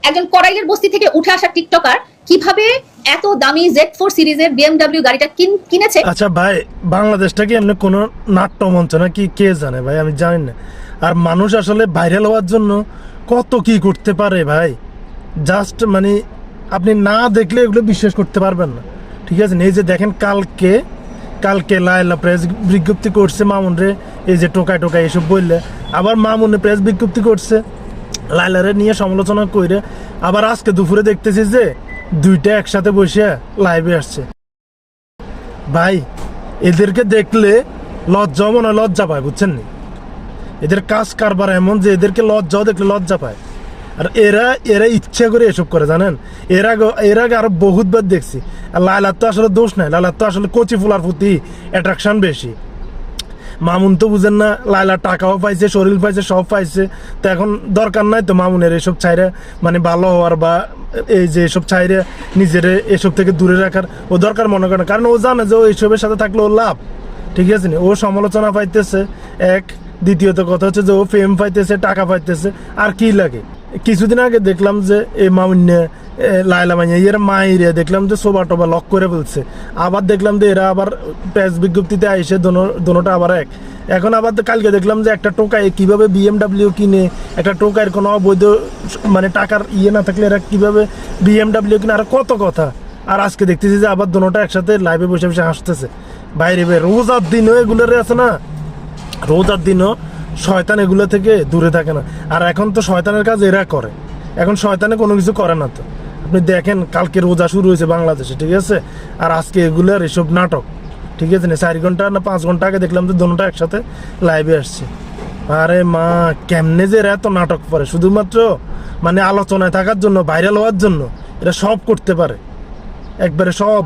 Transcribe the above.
একজন কড়াইয়ের বস্তি থেকে উঠে আসা টিকটকার কিভাবে এত দামি Z4 সিরিজের BMW গাড়িটা কিনেছে। আচ্ছা ভাই, বাংলাদেশটা কি এমনি কোনো নাট্য মঞ্চ না কি কে জানে ভাই, আমি জানি না। আর মানুষ আসলে ভাইরাল হওয়ার জন্য কত কি করতে পারে ভাই, জাস্ট মানে আপনি না দেখলে এগুলো বিশ্বাস করতে পারবেন না। ঠিক আছে, এই যে দেখেন কালকে লায়লা প্রেস বিজ্ঞপ্তি করছে মামুন রে, এই যে টোকায় এসব বললে, আবার মামুনে প্রেস বিজ্ঞপ্তি করছে লায়লারে নিয়ে সমালোচনা করে, আবার আজকে দুপুরে দেখতেছি যে দুইটা একসাথে বসে লাইভে আসছে। ভাই এদেরকে দেখলে লজ্জাও মনে হয় লজ্জা পায়, বুঝছেন নি? এদের কাজ কারবার এমন যে এদেরকে লজ্জাও দেখলে লজ্জা পায়। আর এরা ইচ্ছা করে এসব করে, জানেন? এর আগে আরো বহুতবার দেখছি। আর লায়লার তো আসলে দোষ নাই, লায়লার তো আসলে কচি ফুলার প্রতি অ্যাট্রাকশন বেশি। মামুন তো বুঝেন না, লায়লা টাকাও পাইছে, শরীর পাইছে, সব পাইছে। তো এখন দরকার নাই তো মামুনের এসব ছাইরে মানে ভালো হওয়ার বা এই যে এসব ছাইরে নিজের এসব থেকে দূরে রাখার ও দরকার মনে করে না। কারণ ও জানে যে ও এইসবের সাথে থাকলে ও লাভ। ঠিক আছে নি, ও সমালোচনা পাইতেছে এক, দ্বিতীয়ত কথা হচ্ছে যে ও ফেম পাইতেছে, টাকা পাইতেছে, আর কি লাগে। কিছুদিন আগে দেখলাম যে এই মামুন্যে লায়লা মাইয়া এর মাইরে দেখলাম যে সোবা টোবা লক করে ফেলছে। আবার দেখলাম যে এরা আবার প্রেস বিজ্ঞপ্তিতে আইসে দোনোটা আবার এক। এখন আবার কালকে দেখলাম যে একটা টোকায় কিভাবে BMW কিনে, একটা টোকায়ের কোনো অবৈধ মানে টাকার না থাকলে এরা কিভাবে BMW কিনে, আর কত কথা। আর আজকে দেখতেছি যে আবার দোনোটা একসাথে লাইভে বসে বসে হাসতেছে। বাইরে রোজার দিনও এগুলোর আছে না, রোজার দিনও শয়তান এগুলো থেকে দূরে থাকে না। আর এখন তো শয়তানের কাজ এরা করে, এখন শয়তানে কোনো কিছু করে না। তো আপনি দেখেন কালকে রোজা শুরু হয়েছে বাংলাদেশে, ঠিক আছে, আর আজকে এগুলোর এসব নাটক। ঠিক আছে না, 4 ঘন্টা না 5 ঘন্টা আগে দেখলাম যে দোনোটা একসাথে লাইভে আসছে। আরে মা, কেমনে যে এরা এত নাটক করে, শুধুমাত্র মানে আলোচনায় থাকার জন্য, ভাইরাল হওয়ার জন্য এরা সব করতে পারে, একবারে সব।